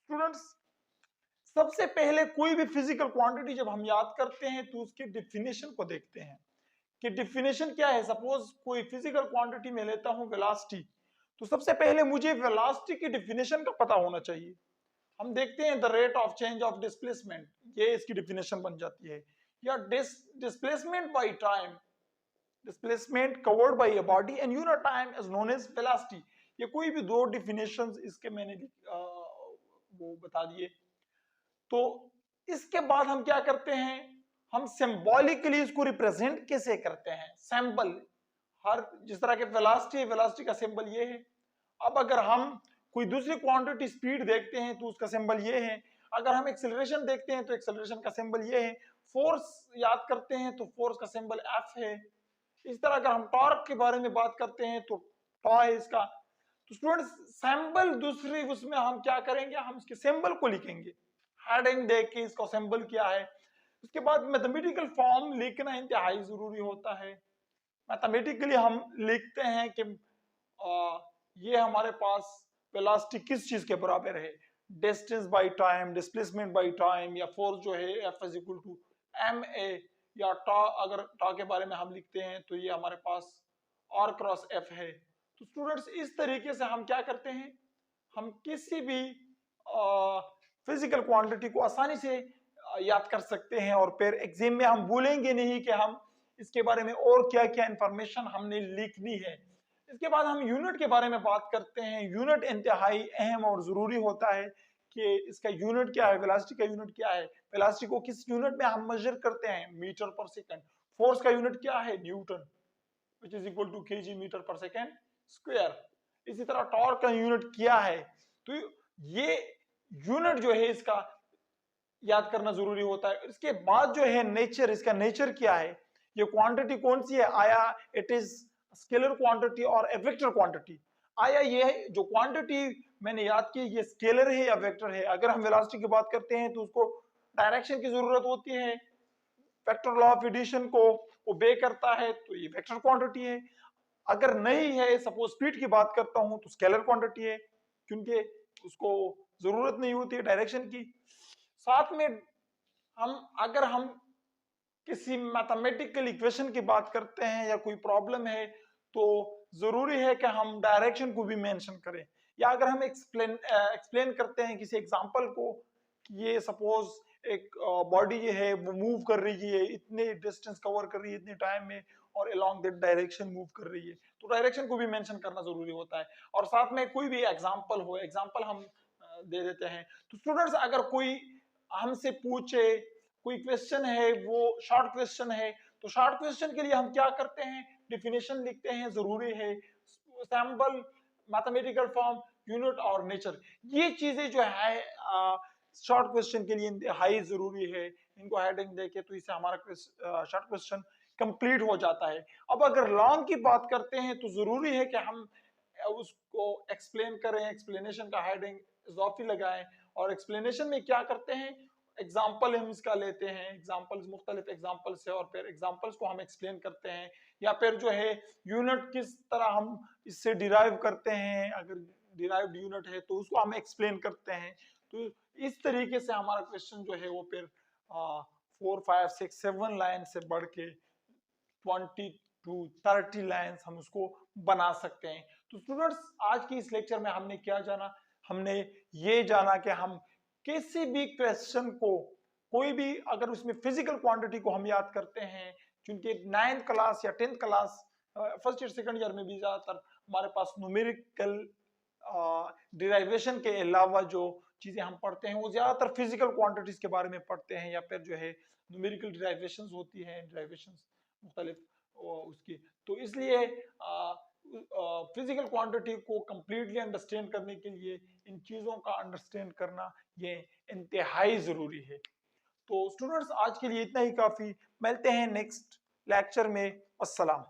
Students, सबसे पहले कोई भी फिजिकल क्वांटिटी जब हम याद करते हैं तो उसकी डिफिनेशन को देखते हैं कि डिफिनेशन क्या है। सपोज कोई फिजिकल क्वांटिटी में लेता हूं वेलोसिटी, तो सबसे पहले मुझे वेलोसिटी की डिफिनेशन का पता होना चाहिए। हम देखते हैं the rate of change of displacement, ये इसकी डिफिनेशन बन जाती है। या displacement by time, displacement covered by a body and unit time is known as velocity. ये कोई भी दो डिफिनेशंस इसके मैंने वो बता दिए। तो इसके बाद हम क्या करते हैं, हम सिंबॉलिकली इसको रिप्रेजेंट कैसे करते हैं। सिंबल, हर जिस तरह के वेलोसिटी का सिंबल ये है। अब अगर हम कोई दूसरी क्वांटिटी स्पीड देखते हैं तो उसका सिंबल ये है। अगर हम एक्सेलरेशन देखते हैं तो एक्सेलरेशन का सिंबल ये है। फोर्स याद करते हैं तो फोर्स का सिंबल एफ है। इस तरह अगर हम टॉर्क के बारे में बात करते हैं तो टॉ है इसका। तो स्टूडेंट्स, सिंबल दूसरी उसमें हम क्या करेंगे, हम इसके सिंबल को लिखेंगे, हेडिंग देख के इसका सिंबल क्या है। उसके बाद मैथमेटिकल फॉर्म लिखना इंतहाई जरूरी होता है। मैथमेटिकली हम लिखते हैं कि ये हमारे पास वेलोसिटी किस चीज के बराबर है, distance by time, displacement by time, या फोर्स जो है F is equal to m a, या टॉ, अगर टॉ के बारे में हम लिखते हैं तो ये हमारे पास आर क्रॉस एफ है। तो स्टूडेंट्स, इस तरीके से हम क्या करते हैं, हम किसी भी फिजिकल क्वांटिटी को आसानी से याद कर सकते हैं और फिर एग्जाम में हम भूलेंगे नहीं कि हम इसके बारे में और क्या क्या इंफॉर्मेशन हमने लिखनी है। इसके बाद हम यूनिट के बारे में बात करते हैं। यूनिट इंतहाई अहम और जरूरी होता है कि इसका यूनिट क्या है, वेलोसिटी का यूनिट क्या है, वेलोसिटी को किस यूनिट में हम मेजर करते हैं, मीटर पर सेकंड। फोर्स का यूनिट क्या है, Newton, which is equal to KG metre per second square. इसी तरह टॉर्क का यूनिट क्या है। तो ये यूनिट जो है इसका याद करना जरूरी होता है। इसके बाद जो है नेचर, इसका नेचर क्या है, ये क्वांटिटी कौन सी है, आया इट इज स्केलर क्वांटिटी और ए वेक्टर क्वांटिटी। आया ये जो क्वांटिटी मैंने याद की ये स्केलर है या वेक्टर है। अगर हम वेलोसिटी की बात करते हैं तो उसको डायरेक्शन की जरूरत होती है, वेक्टर लॉ ऑफ एडिशन को ओबे करता है, तो ये वेक्टर क्वांटिटी है। अगर नहीं है, सपोज स्पीड की बात करता हूं तो स्केलर क्वांटिटी है, क्योंकि उसको जरूरत नहीं होती है डायरेक्शन की। साथ में अगर हम किसी मैथमेटिकल इक्वेशन की बात करते हैं या कोई प्रॉब्लम है तो जरूरी है कि हम डायरेक्शन को भी मेंशन करें। या अगर हम एक्सप्लेन करते हैं किसी एग्जांपल को कि ये सपोज एक बॉडी ये है वो मूव कर रही है, इतने डिस्टेंस कवर कर रही है इतने टाइम में, और अलोंग दैट डायरेक्शन मूव कर रही है, तो डायरेक्शन को भी मेंशन करना जरूरी होता है। और साथ में कोई भी एग्जांपल हो, एग्जांपल हम दे देते हैं। तो स्टूडेंट्स, अगर कोई हमसे पूछे, कोई क्वेश्चन है वो शॉर्ट क्वेश्चन है, तो शॉर्ट क्वेश्चन के लिए हम क्या करते हैं, डिफिनेशन लिखते हैं, जरूरी है, सैंपल, मैथमेटिकल फॉर्म, यूनिट और नेचर। ये चीजें जो है शॉर्ट क्वेश्चन के लिए इंतहाई जरूरी है। इनको हेडिंग देके तो इससे हमारा शॉर्ट क्वेश्चन कंप्लीट हो जाता है। अब अगर लॉन्ग की बात करते हैं तो जरूरी है कि हम उसको एक्सप्लेन करें, एक्सप्लेनेशन का हेडिंग इजाफी लगाएं। और एक्सप्लेनेशन में क्या करते हैं, एग्जाम्पल हम इसका लेते हैं, एग्जाम्पल्स मुख्तलिफ एग्जाम्पल्स है, और फिर एग्जाम्पल्स को हम एक्सप्लेन करते हैं। या फिर जो है यूनिट किस तरह हम इससे डिराइव करते हैं, अगर डिराइव्ड यूनिट है तो उसको हम एक्सप्लेन करते हैं। तो इस तरीके से हमारा क्वेश्चन जो है वो फिर 4, 5, 6, 7 लाइन से बढ़ के 20 to 30 लाइन्स हम उसको बना सकते हैं। तो स्टूडेंट्स, आज की इस लेक्चर में हमने क्या जाना, हमने ये जाना कि हम किसी भी क्वेश्चन को, कोई भी अगर उसमें फिजिकल क्वांटिटी को हम याद करते हैं, क्योंकि 9th क्लास या 10th class, first year second year में भी ज्यादातर हमारे पास न्यूमेरिकल डिराइवेशन के अलावा जो चीजें हम पढ़ते हैं वो ज्यादातर फिजिकल क्वांटिटीज के बारे में पढ़ते हैं, या फिर जो है न्यूमेरिकल डिराइवेशंस होती हैं, डिराइवेशंस मुख्तलिफ उसकी। तो इसलिए फिजिकल क्वांटिटी को कंप्लीटली अंडरस्टैंड करने के लिए इन चीजों का अंडरस्टैंड करना ये इंतहाई जरूरी है। तो स्टूडेंट्स, आज के लिए इतना ही काफी। मिलते हैं नेक्स्ट लेक्चर में। अस्सलाम।